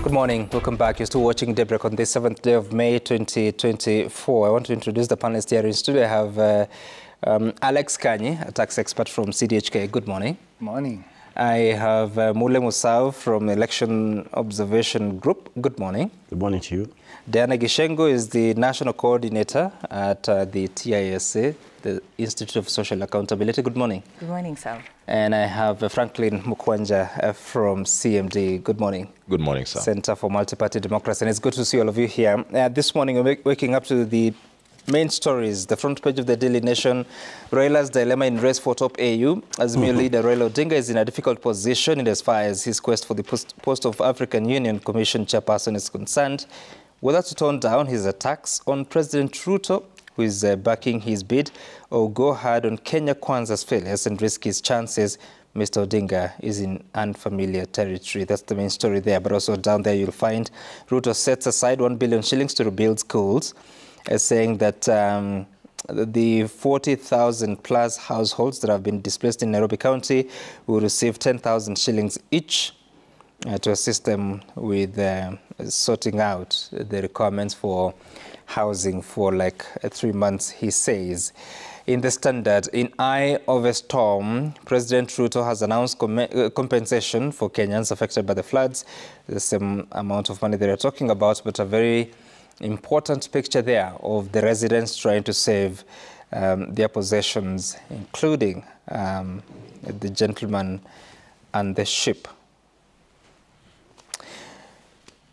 Good morning. Welcome back. You're still watching Daybreak on this 7th day of May 2024. I want to introduce the panelists here in studio. I have Alex Kanyi, a tax expert from CDHK. Good morning. Morning. I have Mule Musau from Election Observation Group. Good morning. Good morning to you. Diana Gishengo is the National Coordinator at the TISA, the Institute of Social Accountability. Good morning. Good morning, sir. And I have Franklin Mukwanja from CMD. Good morning. Good morning, sir. Center for Multi-Party Democracy. And it's good to see all of you here. This morning, we're waking up to the main stories. The front page of the Daily Nation, Raila's dilemma in race for top AU. Azimio leader Raila Odinga is in a difficult position in as far as his quest for the post of African Union Commission chairperson is concerned. Whether to tone down his attacks on President Ruto, who is backing his bid, or go hard on Kenya Kwanza's failures and risk his chances, Mr. Odinga is in unfamiliar territory. That's the main story there. But also down there, you'll find Ruto sets aside 1 billion shillings to rebuild schools, saying that the 40,000 plus households that have been displaced in Nairobi County will receive 10,000 shillings each to assist them with sorting out the requirements for housing for like 3 months, he says. In the Standard, in eye of a storm, President Ruto has announced compensation for Kenyans affected by the floods. The same amount of money they are talking about, but a very important picture there of the residents trying to save their possessions, including the gentleman and the ship.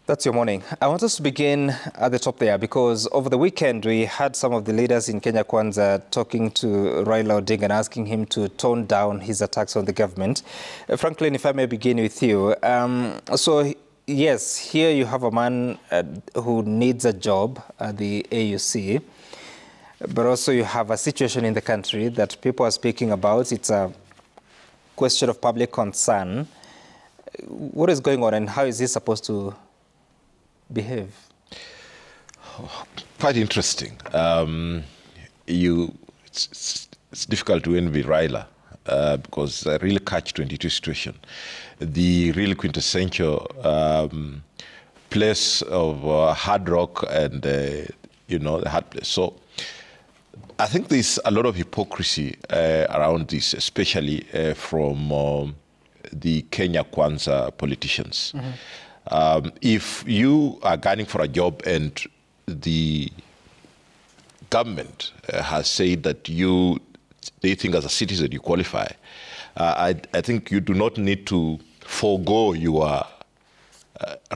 That's your morning. I want us to begin at the top there because over the weekend we had some of the leaders in Kenya Kwanza talking to Raila Odinga and asking him to tone down his attacks on the government. Franklin, if I may begin with you. So, yes, here you have a man who needs a job at the AUC, but also you have a situation in the country that people are speaking about. It's a question of public concern. What is going on and how is he supposed to behave? Quite interesting. It's difficult to envy Raila because a real catch-22 situation. The real quintessential place of hard rock and, the hard place. So I think there's a lot of hypocrisy around this, especially from the Kenya Kwanza politicians. Mm-hmm. If you are gunning for a job and the government has said that they think as a citizen you qualify, I think you do not need to forego your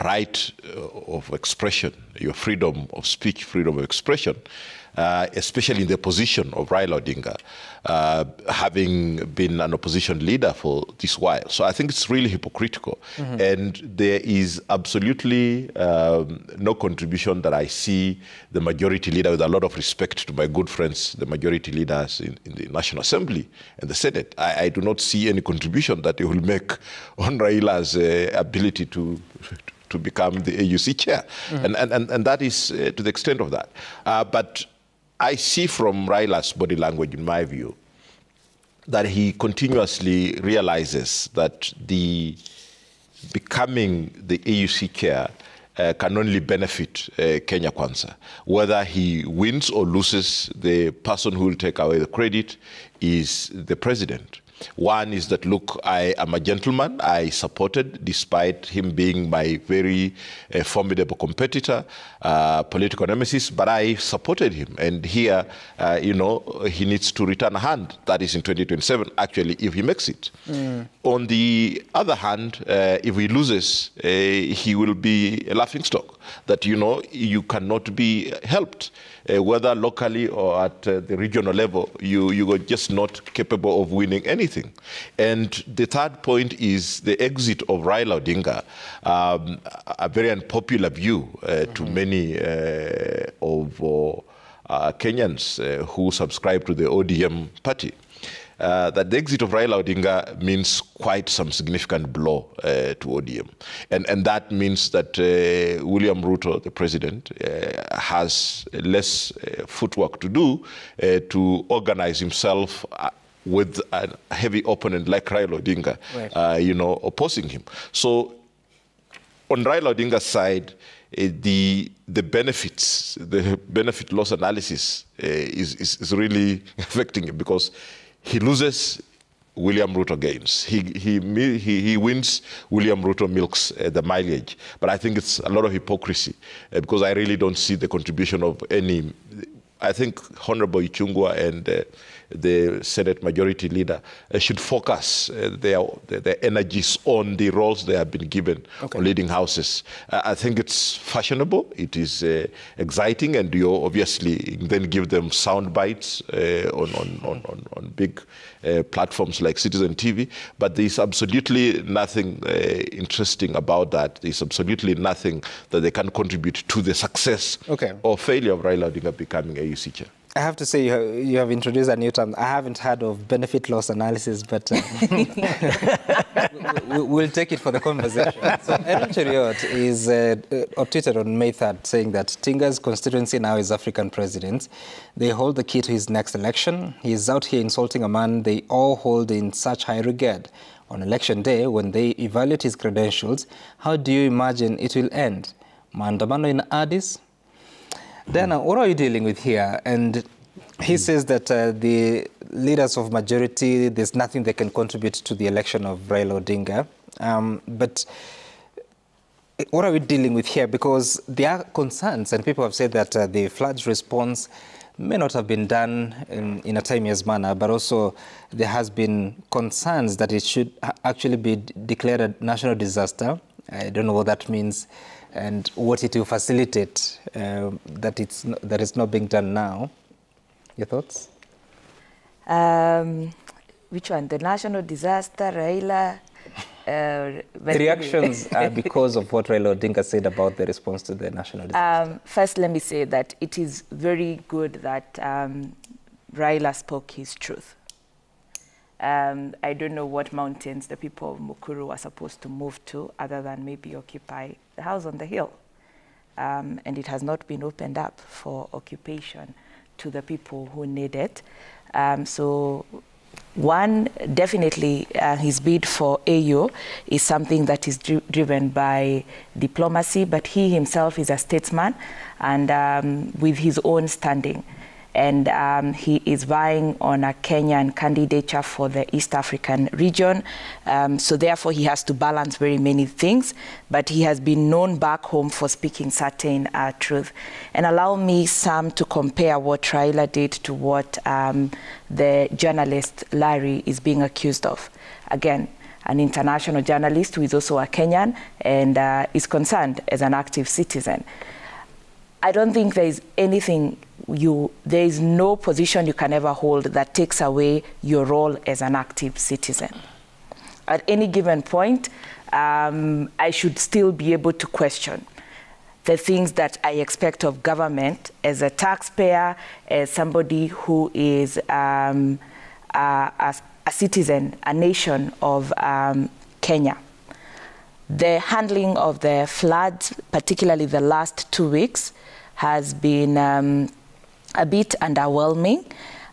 right of expression, your freedom of speech, freedom of expression, especially in the position of Raila Odinga, having been an opposition leader for this while. So I think it's really hypocritical. Mm-hmm. And there is absolutely no contribution that I see the majority leader, with a lot of respect to my good friends, the majority leaders in the National Assembly and the Senate. I do not see any contribution that they will make on Raila's ability to become the AUC chair. Mm-hmm. And that is to the extent of that. But I see from Raila's body language, in my view, that he continuously realizes that becoming the AUC chair can only benefit Kenya Kwanza. Whether he wins or loses, the person who will take away the credit is the president. One is that, look, I am a gentleman. I supported, despite him being my very formidable competitor, political nemesis, but I supported him. And here, he needs to return a hand. That is in 2027, actually, if he makes it. Mm. On the other hand, if he loses, he will be a laughingstock that, you cannot be helped. Whether locally or at the regional level, you are just not capable of winning anything. And the third point is the exit of Raila Odinga, a very unpopular view to many of Kenyans who subscribe to the ODM party. That the exit of Raila Odinga means quite some significant blow to ODM. And that means that William Ruto, the president, has less footwork to do to organize himself with a heavy opponent like Raila Odinga, right. Opposing him. So on Raila Odinga's side, the benefits, the benefit loss analysis is really affecting him, because he loses, William Ruto gains. He wins, William Ruto milks the mileage. But I think it's a lot of hypocrisy, because I really don't see the contribution of any. I think Honorable Ichung'wah and the Senate Majority Leader should focus their energies on the roles they have been given on leading houses. I think it's fashionable, it is exciting, and you obviously then give them sound bites on big platforms like Citizen TV, but there's absolutely nothing interesting about that. There's absolutely nothing that they can contribute to the success or failure of Raila Odinga becoming AUC chair. I have to say you have introduced a new term. I haven't heard of benefit loss analysis, but we'll take it for the conversation. So Aaron Cheriot is tweeted on May 3rd saying that Tinga's constituency now is African presidents. They hold the key to his next election. He is out here insulting a man they all hold in such high regard. On election day, when they evaluate his credentials, how do you imagine it will end? Maandamano in Addis? Diana, what are you dealing with here? And he says that the leaders of majority, there's nothing they can contribute to the election of Raila Odinga. But what are we dealing with here? Because there are concerns, and people have said that the flood response may not have been done in a timely manner, but also there has been concerns that it should actually be declared a national disaster. I don't know what that means, and what it will facilitate that it's not being done now. Your thoughts? Which one? The national disaster, Raila? The reactions are because of what Raila Odinga said about the response to the national disaster. First, let me say that it is very good that Raila spoke his truth. I don't know what mountains the people of Mukuru were supposed to move to, other than maybe occupy the house on the hill. And it has not been opened up for occupation to the people who need it. So one, definitely his bid for AU is something that is driven by diplomacy, but he himself is a statesman and with his own standing. And he is vying on a Kenyan candidature for the East African region. So therefore, he has to balance very many things. But he has been known back home for speaking certain truth. And allow me, Sam, to compare what Raila did to what the journalist Larry is being accused of. Again, an international journalist who is also a Kenyan and is concerned as an active citizen. I don't think there is anything there is no position you can ever hold that takes away your role as an active citizen. At any given point, I should still be able to question the things that I expect of government as a taxpayer, as somebody who is a citizen, a nation of Kenya. The handling of the floods, particularly the last 2 weeks, has been a bit underwhelming.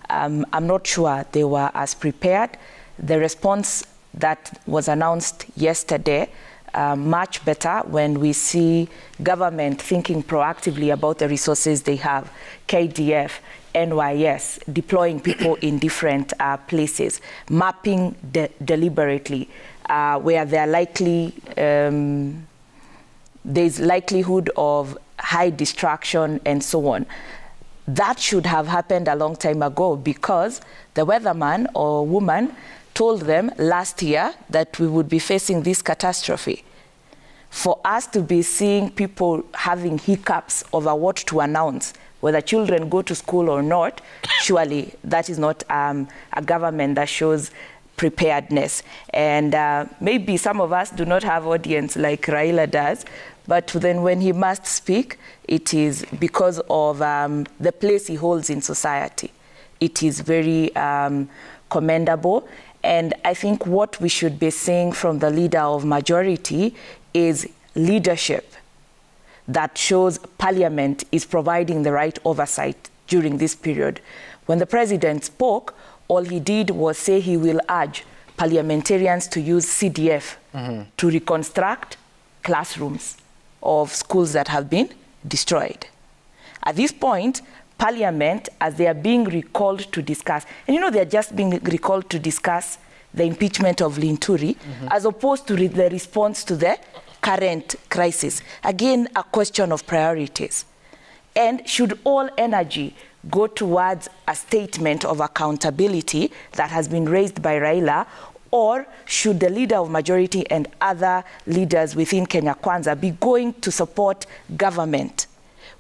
I'm not sure they were as prepared. The response that was announced yesterday, much better when we see government thinking proactively about the resources they have, KDF, NYS, deploying people in different places, mapping deliberately where there are likely, there's likelihood of high distraction and so on. That should have happened a long time ago, because the weatherman or woman told them last year that we would be facing this catastrophe. For us to be seeing people having hiccups over what to announce, whether children go to school or not, surely that is not a government that shows preparedness. And maybe some of us do not have audience like Raila does, but then when he must speak, it is because of the place he holds in society. It is very commendable. And I think what we should be seeing from the leader of majority is leadership that shows Parliament is providing the right oversight during this period. When the president spoke, all he did was say he will urge parliamentarians to use CDF to reconstruct classrooms of schools that have been destroyed. At this point, Parliament, as they are being recalled to discuss, and you know they're just being recalled to discuss the impeachment of Linturi, as opposed to the response to the current crisis. Again, a question of priorities. And should all energy go towards a statement of accountability that has been raised by Raila, or should the leader of majority and other leaders within Kenya Kwanza be going to support government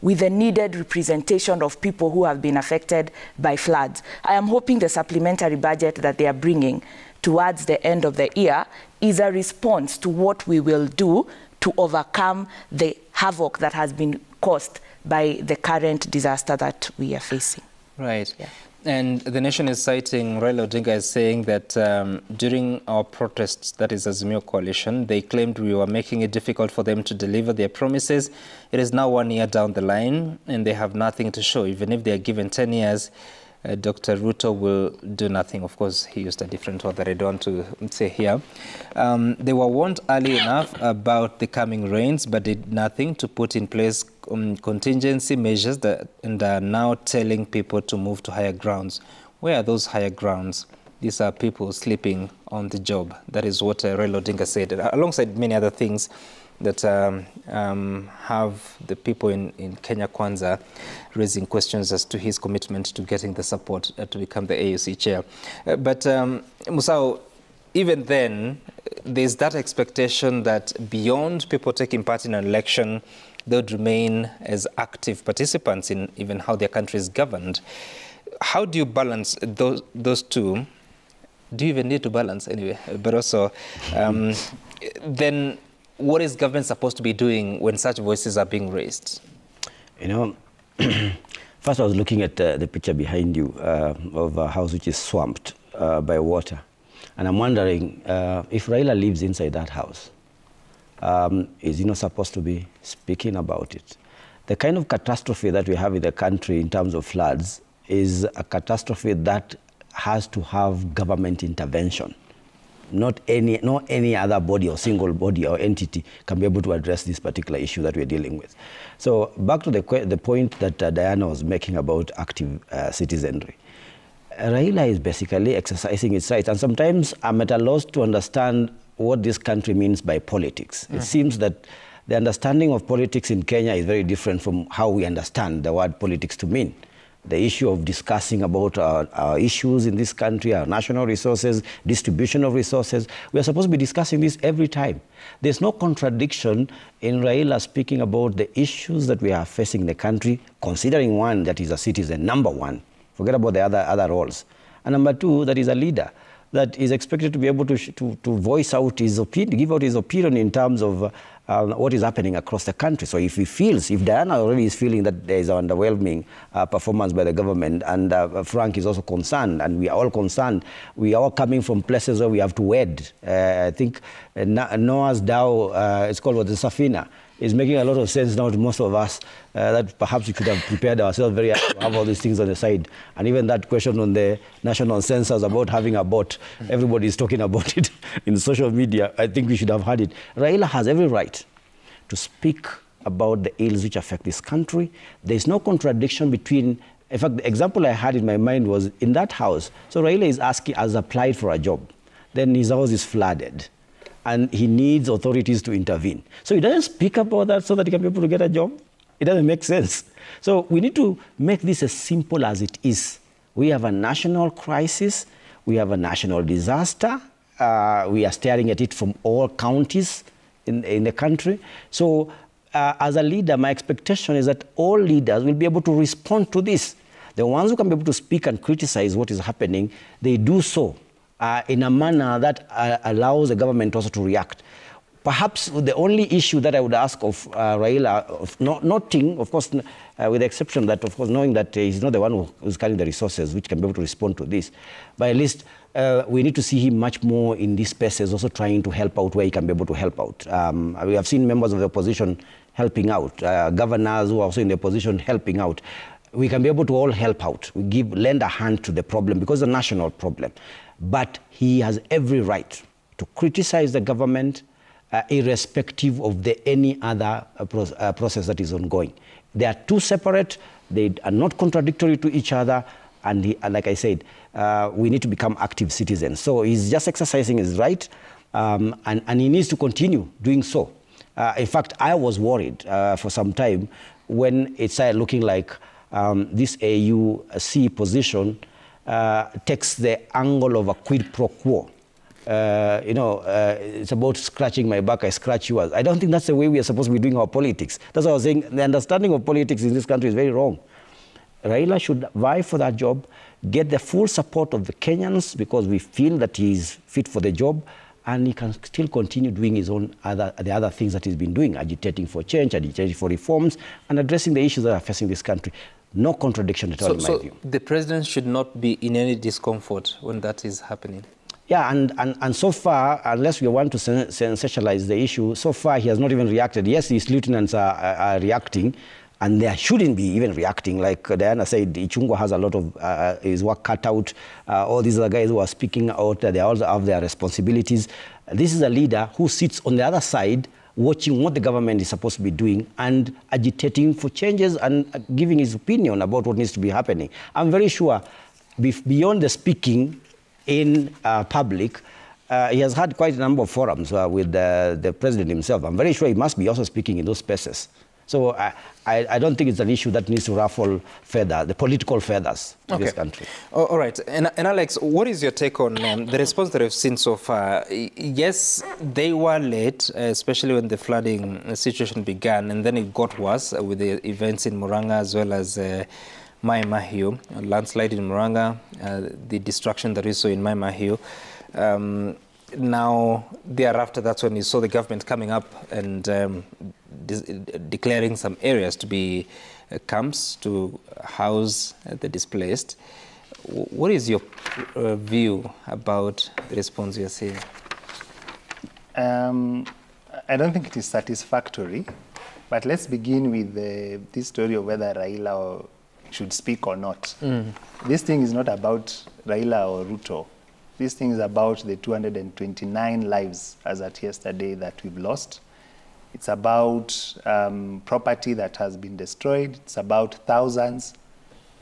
with the needed representation of people who have been affected by floods? I am hoping the supplementary budget that they are bringing towards the end of the year is a response to what we will do to overcome the havoc that has been caused by the current disaster that we are facing. Right. Yeah. And the nation is citing Raila Odinga as saying that during our protests, that is Azimio Coalition, they claimed we were making it difficult for them to deliver their promises. It is now 1 year down the line and they have nothing to show. Even if they are given 10 years, Dr. Ruto will do nothing. Of course, he used a different word that I don't want to say here. They were warned early enough about the coming rains, but did nothing to put in place contingency measures and are now telling people to move to higher grounds. Where are those higher grounds? These are people sleeping on the job. That is what Raila Odinga said, alongside many other things that have the people in Kenya Kwanza raising questions as to his commitment to getting the support to become the AUC chair. But Musau, even then, there's that expectation that beyond people taking part in an election, they would remain as active participants in even how their country is governed. How do you balance those two? Do you even need to balance anyway? But also, then what is government supposed to be doing when such voices are being raised? You know, first I was looking at the picture behind you of a house which is swamped by water. And I'm wondering if Raila lives inside that house, is he not supposed to be speaking about it? The kind of catastrophe that we have in the country in terms of floods is a catastrophe that has to have government intervention. Not any other body or single body or entity can be able to address this particular issue that we're dealing with. So back to the point that Diana was making about active citizenry. Raila is basically exercising its rights, and sometimes I'm at a loss to understand what this country means by politics. It seems that the understanding of politics in Kenya is very different from how we understand the word politics to mean. The issue of discussing about our issues in this country, our national resources, distribution of resources, we are supposed to be discussing this every time. There's no contradiction in Raila speaking about the issues that we are facing in the country, considering one, that he's a citizen, number one. Forget about the other roles. And number two, that he's a leader that is expected to be able to voice out his opinion, give out his opinion in terms of what is happening across the country. So if Diana already is feeling that there is an underwhelming performance by the government, and Frank is also concerned, and we are all concerned, we are all coming from places where we have to wed. I think Noah's dhow, it's called the Safina, is making a lot of sense now to most of us, that perhaps we could have prepared ourselves very hard to have all these things on the side. And even that question on the national census about having a boat, everybody is talking about it in social media. I think we should have had it. Raila has every right to speak about the ills which affect this country. There is no contradiction between, in fact, the example I had in my mind was in that house. So Raila has applied for a job. Then his house is flooded, and he needs authorities to intervene. So he doesn't speak about that so that he can be able to get a job. It doesn't make sense. So we need to make this as simple as it is. We have a national crisis. We have a national disaster. We are staring at it from all counties in the country. So as a leader, my expectation is that all leaders will be able to respond to this. The ones who can be able to speak and criticize what is happening, they do so in a manner that allows the government also to react. Perhaps the only issue that I would ask of Raila, noting, of course, with the exception that, of course, knowing that he's not the one who's carrying the resources which can be able to respond to this, but at least we need to see him much more in these spaces, also trying to help out where he can be able to help out. We have seen members of the opposition helping out, governors who are also in the opposition helping out. We can be able to all help out. We lend a hand to the problem because it's a national problem. But he has every right to criticize the government, irrespective of any other process that is ongoing. They are two separate, they are not contradictory to each other, and like I said, we need to become active citizens. So he's just exercising his right, and he needs to continue doing so. In fact, I was worried for some time when it started looking like this AUC position takes the angle of a quid pro quo. It's about scratching my back, I scratch yours. I don't think that's the way we are supposed to be doing our politics. That's what I was saying. The understanding of politics in this country is very wrong. Raila should vie for that job, get the full support of the Kenyans because we feel that he is fit for the job, and he can still continue doing his own the other things that he's been doing, agitating for change, agitating for reforms, and addressing the issues that are facing this country. No contradiction at all, in my view. The president should not be in any discomfort when that is happening. Yeah, and so far, unless we want to sensationalize the issue, so far he has not even reacted. Yes, his lieutenants are reacting, and they shouldn't be even reacting. Like Diana said, Ichungwa has a lot of his work cut out. All these other guys who are speaking out, they also have their responsibilities. This is a leader who sits on the other side, watching what the government is supposed to be doing and agitating for changes and giving his opinion about what needs to be happening. I'm very sure, beyond the speaking in public, he has had quite a number of forums with the president himself. I'm very sure he must be also speaking in those spaces. So I don't think it's an issue that needs to ruffle the political feathers of this country. All right. And Alex, what is your take on the response that we've seen so far? Yes, they were late, especially when the flooding situation began, and then it got worse with the events in Murang'a as well as Mai Mahiu, a landslide in Murang'a, the destruction that we saw in Mai Mahiu. Now, thereafter, that's when you saw the government coming up and declaring some areas to be camps to house the displaced. What is your view about the response you're seeing? I don't think it is satisfactory, but let's begin with this story of whether Raila should speak or not. This thing is not about Raila or Ruto. This thing is about the 229 lives as at yesterday that we've lost. It's about property that has been destroyed. It's about thousands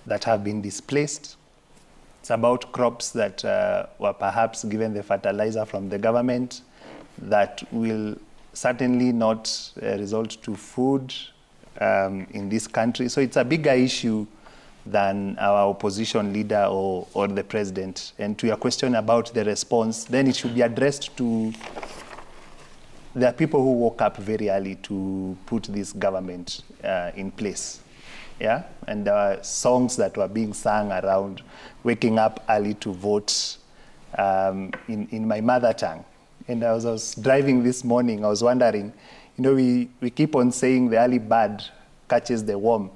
that have been displaced. It's about crops that were perhaps given the fertilizer from the government that will certainly not result to food in this country. So it's a bigger issue than our opposition leader or the president. And to your question about the response, then it should be addressed to the people who woke up very early to put this government in place. Yeah? And there were songs that were being sung around waking up early to vote in my mother tongue. And as I was driving this morning, I was wondering, we keep on saying the early bird catches the worm.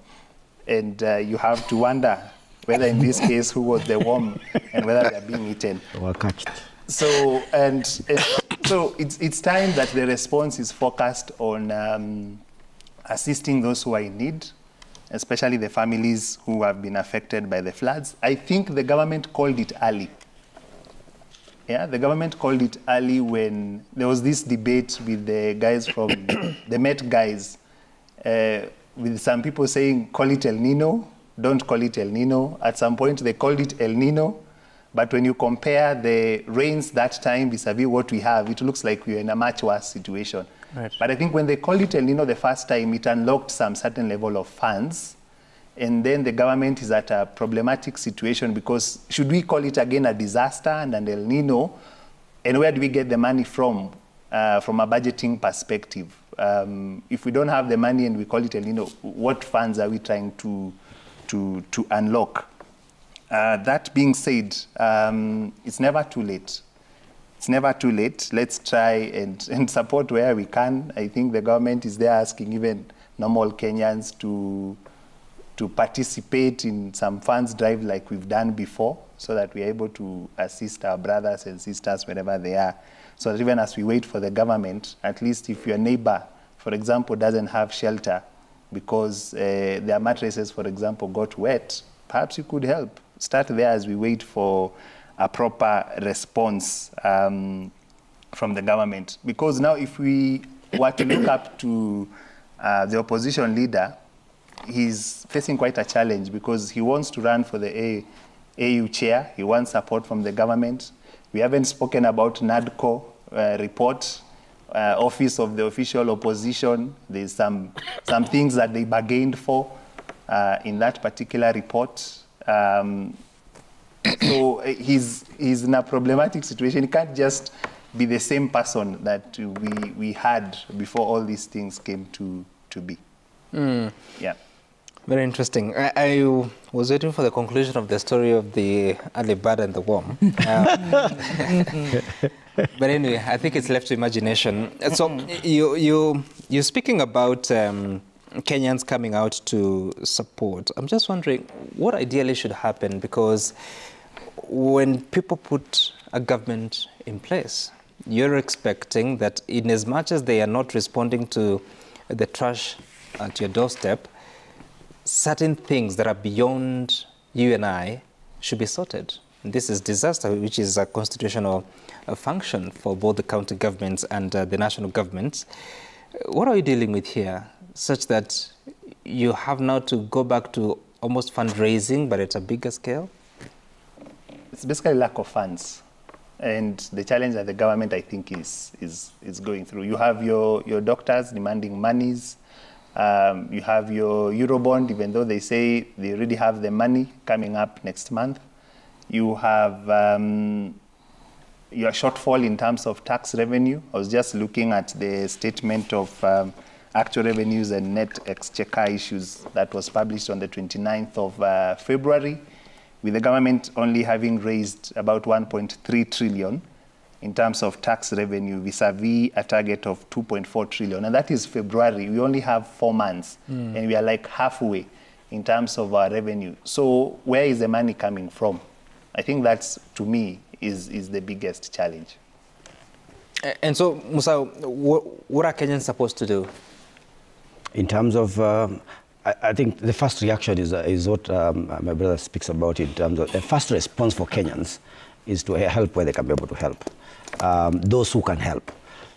And you have to wonder whether in this case who was the worm and whether they're being eaten. Well catched. So, so it's time that the response is focused on assisting those who are in need, especially the families who have been affected by the floods. I think the government called it early. Yeah, the government called it early when there was this debate with the guys from the Met guys, with some people saying, call it El Nino, don't call it El Nino. At some point, they called it El Nino. But when you compare the rains that time vis-a-vis what we have, it looks like we're in a much worse situation. Right. But I think when they called it El Nino the first time, it unlocked some certain level of funds. And then the government is at a problematic situation because should we call it again a disaster and an El Nino? And where do we get the money from a budgeting perspective? If we don't have the money and we call it El Nino, what funds are we trying to unlock? That being said, it's never too late. It's never too late. Let's try and support where we can. I think the government is there asking even normal Kenyans to participate in some funds drive like we've done before so that we're able to assist our brothers and sisters wherever they are. So that even as we wait for the government, at least if your neighbor, for example, doesn't have shelter because their mattresses, for example, got wet, perhaps you could help. Start there as we wait for a proper response. from the government. Because now if we were to look up to the opposition leader, he's facing quite a challenge because he wants to run for the AU chair. He wants support from the government. We haven't spoken about NADCO report, Office of the Official Opposition. There's some things that they bargained for in that particular report. So he's in a problematic situation. He can't just be the same person that we had before all these things came to be. Yeah. Very interesting. I was waiting for the conclusion of the story of the early bird and the worm. But anyway, I think it's left to imagination. So you're speaking about Kenyans coming out to support. I'm just wondering what ideally should happen, because when people put a government in place, you're expecting that in as much as they are not responding to the trash at your doorstep, certain things that are beyond you and I should be sorted. And this is disaster, which is a constitutional function for both the county governments and the national governments. What are you dealing with here, such that you have now to go back to almost fundraising, but at a bigger scale? It's basically lack of funds. And the challenge that the government, I think, is going through. You have your doctors demanding monies. You have your Eurobond, even though they say they already have the money coming up next month. You have your shortfall in terms of tax revenue. I was just looking at the statement of actual revenues and net exchequer issues that was published on the 29th of February, with the government only having raised about 1.3 trillion in terms of tax revenue vis-a-vis a target of 2.4 trillion. And that is February. We only have 4 months, and we are like halfway in terms of our revenue. So where is the money coming from? I think that's, to me, is the biggest challenge. And so, Musa, what are Kenyans supposed to do? In terms of, I think the first reaction is what my brother speaks about in terms of the first response for Kenyans is to help where they can be able to help, those who can help.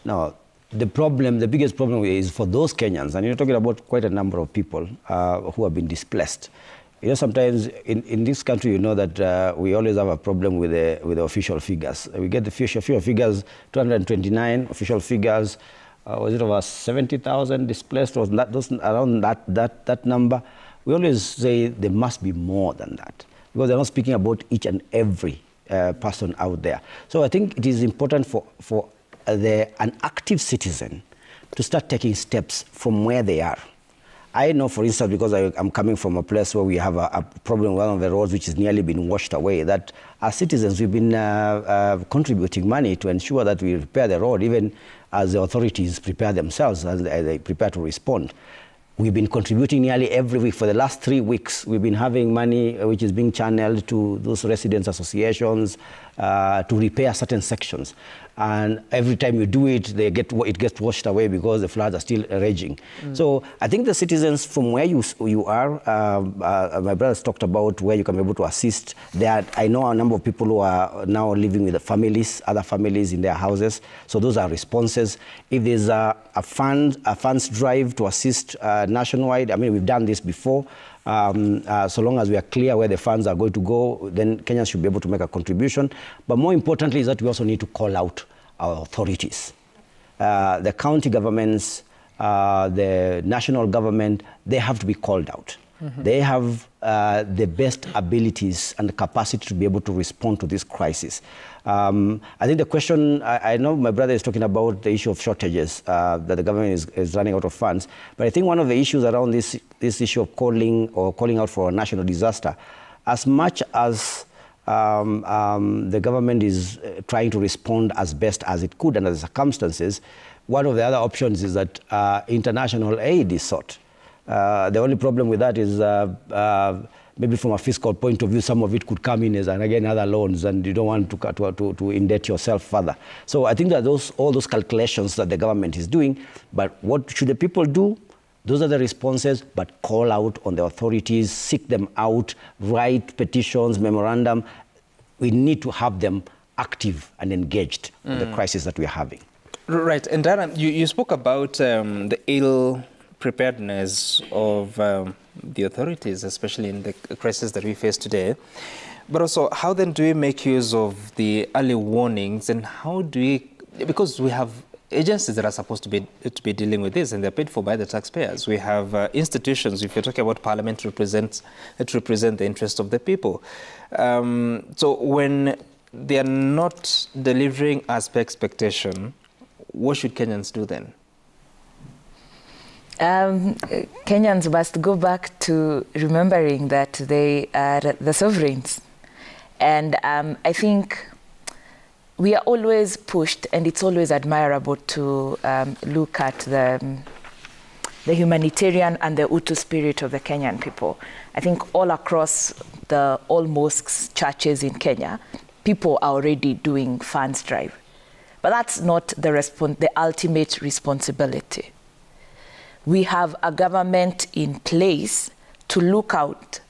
Now, the biggest problem is for those Kenyans, and you're talking about quite a number of people who have been displaced. You know, sometimes in this country, you know that we always have a problem with the official figures. We get the official figures, 229 official figures. Was it over 70,000 displaced? Was that around that number? We always say there must be more than that, because they're not speaking about each and every person out there. So I think it is important for an active citizen to start taking steps from where they are. I know, for instance, because I'm coming from a place where we have a problem with one of the roads which is nearly been washed away, that as citizens we've been contributing money to ensure that we repair the road, even as the authorities prepare themselves, as they prepare to respond. We've been contributing nearly every week. For the last 3 weeks, we've been having money which is being channeled to those residents' associations to repair certain sections. And every time you do it, it gets washed away because the floods are still raging. So I think the citizens from where you are, my brother's talked about where you can be able to assist. I know a number of people who are now living with the families, other families in their houses. So those are responses. If there's a funds drive to assist nationwide, I mean, we've done this before. So long as we are clear where the funds are going to go, then Kenyans should be able to make a contribution. But more importantly is that we also need to call out our authorities. The county governments, the national government, they have to be called out. They have the best abilities and the capacity to be able to respond to this crisis. I think the question, I know my brother is talking about the issue of shortages, that the government is running out of funds, but I think one of the issues around this issue of calling out for a national disaster, as much as the government is trying to respond as best as it could under the circumstances, one of the other options is that international aid is sought. The only problem with that is maybe from a fiscal point of view, some of it could come in as, and again, other loans, and you don't want to indebt yourself further. So I think that all those calculations that the government is doing, but what should the people do? Those are the responses, but call out on the authorities, seek them out, write petitions, memorandum. We need to have them active and engaged in the crisis that we're having. Right. And Dara, you spoke about the ill preparedness of the authorities, especially in the crisis that we face today. But also, how then do we make use of the early warnings, and how do we, because we have agencies that are supposed to be dealing with this, and they're paid for by the taxpayers. We have institutions, if you're talking about parliament, to represent the interest of the people. So when they are not delivering as per expectation, what should Kenyans do then? Kenyans must go back to remembering that they are the sovereigns. And I think we are always pushed, and it's always admirable to look at the humanitarian and the Utu spirit of the Kenyan people. I think all across all mosques, churches in Kenya, people are already doing funds drive. But that's not the ultimate responsibility. We have a government in place to look out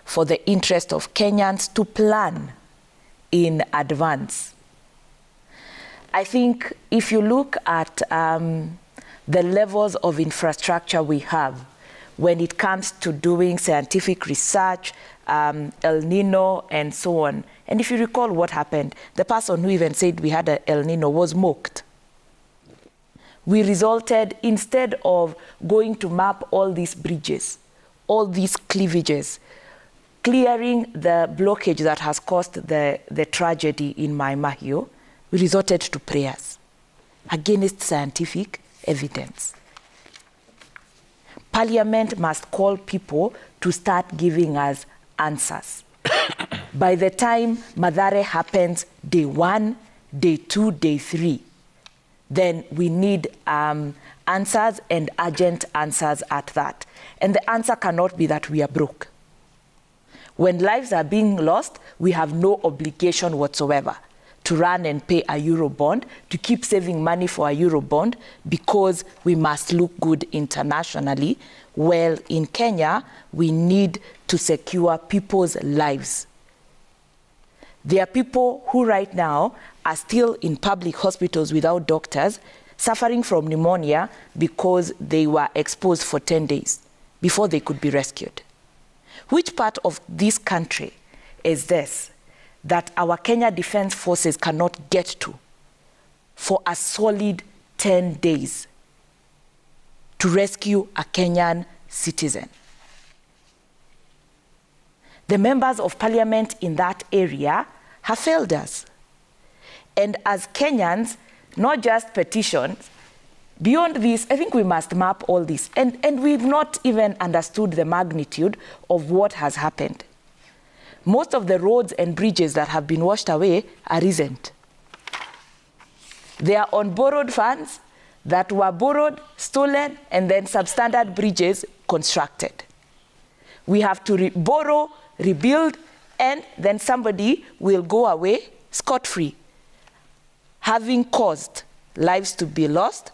for the interest of Kenyans, to plan in advance. I think if you look at the levels of infrastructure we have when it comes to doing scientific research, El Nino, and so on, and if you recall what happened, the person who even said we had an El Nino was mocked. We resulted, instead of going to map all these bridges, all these cleavages, clearing the blockage that has caused the tragedy in Mai Mahiu, we resorted to prayers against scientific evidence. Parliament must call people to start giving us answers. By the time Mathare happens, day 1, day 2, day 3, then we need answers, and urgent answers at that. And the answer cannot be that we are broke. When lives are being lost, we have no obligation whatsoever to run and pay a Eurobond, to keep saving money for a Eurobond, because we must look good internationally. Well, in Kenya, we need to secure people's lives. There are people who right now are still in public hospitals without doctors, suffering from pneumonia because they were exposed for 10 days before they could be rescued. Which part of this country is this that our Kenya Defense Forces cannot get to for a solid 10 days to rescue a Kenyan citizen? The members of parliament in that area have failed us. And as Kenyans, not just petitions, beyond this, I think we must map all this. And we've not even understood the magnitude of what has happened. Most of the roads and bridges that have been washed away are recent. They are on borrowed funds that were borrowed, stolen, and then substandard bridges constructed. We have to borrow, rebuild, and then somebody will go away scot-free, having caused lives to be lost,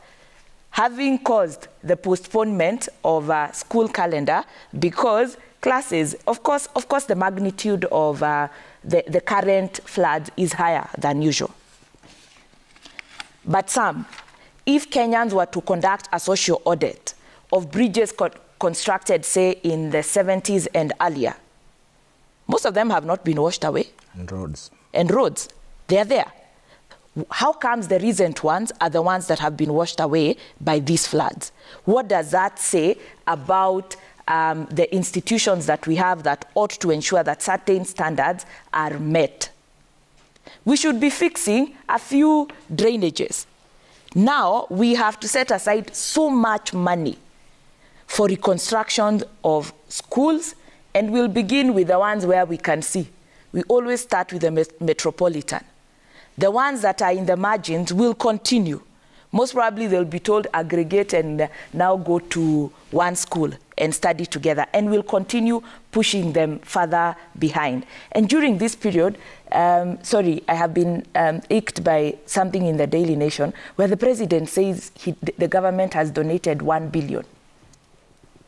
having caused the postponement of a school calendar because classes, of course, the magnitude of the current flood is higher than usual. But if Kenyans were to conduct a social audit of bridges constructed, say, in the 70s and earlier, most of them have not been washed away. And roads. And roads, they are there. How comes the recent ones are the ones that have been washed away by these floods? What does that say about the institutions that we have that ought to ensure that certain standards are met? We should be fixing a few drainages. Now we have to set aside so much money for reconstruction of schools, and we'll begin with the ones where we can see. We always start with the metropolitan. The ones that are in the margins will continue. Most probably they'll be told aggregate and now go to one school and study together, and we'll continue pushing them further behind. And during this period, I have been icked by something in the Daily Nation where the president says the government has donated 1 billion.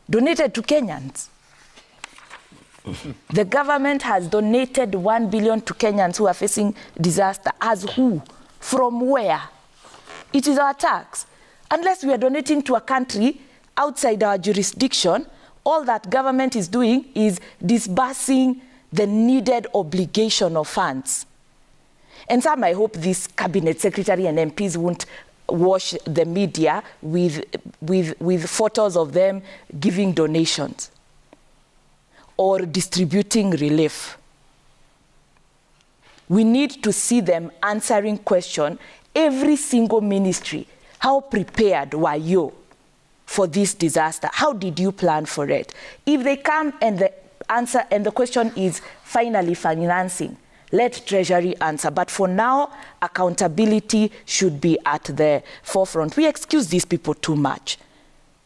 Donated to Kenyans. The government has donated 1 billion to Kenyans who are facing disaster. As who? From where? It is our tax. Unless we are donating to a country outside our jurisdiction, all that government is doing is disbursing the needed obligation of funds. And some, I hope this cabinet secretary and MPs won't wash the media with photos of them giving donations or distributing relief. We need to see them answering question, every single ministry. How prepared were you for this disaster? How did you plan for it? If they come and the answer and the question is finally financing, let Treasury answer. But for now, accountability should be at the forefront. We excuse these people too much.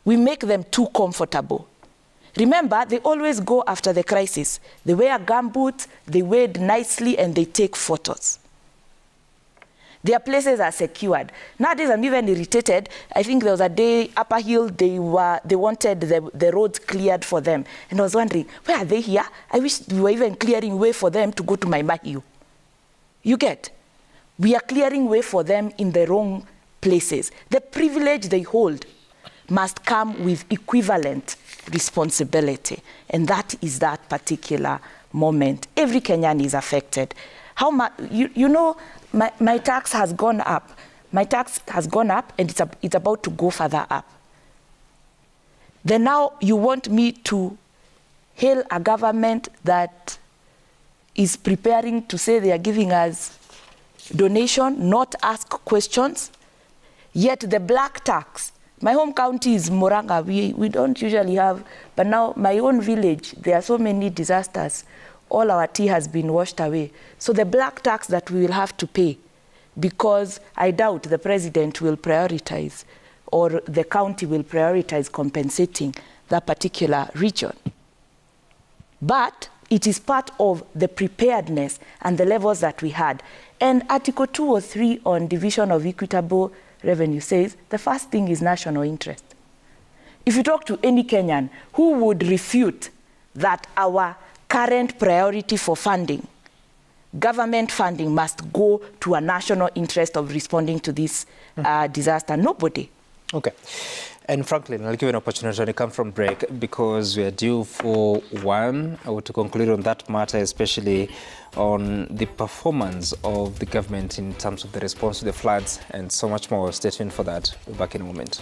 We make them too comfortable. Remember, they always go after the crisis. They wear gumboots, they wade nicely, and they take photos. Their places are secured. Nowadays, I'm even irritated. I think there was a day, Upper Hill, they wanted the roads cleared for them. And I was wondering, where are they here? I wish we were even clearing way for them to go to my Mahiu. You get? We are clearing way for them in the wrong places. The privilege they hold must come with equivalent responsibility. And that is that particular moment. Every Kenyan is affected. How much, you know, my tax has gone up. My tax has gone up, and it's about to go further up. Then now you want me to hail a government that is preparing to say they are giving us donation, not ask questions, yet the black tax. My home county is Murang'a. We don't usually have, but now my own village, there are so many disasters. All our tea has been washed away. So the black tax that we will have to pay, because I doubt the president will prioritize or the county will prioritize compensating that particular region. But it is part of the preparedness and the levels that we had. And Article 203 on division of equitable revenue says the first thing is national interest. If you talk to any Kenyan who would refute that our current priority for funding, government funding, must go to a national interest of responding to this disaster? Nobody. Okay. And Franklin, I'll give you an opportunity when you come from break, because we are due for one, or to conclude on that matter, especially on the performance of the government in terms of the response to the floods and so much more. Stay tuned for that. We'll be back in a moment.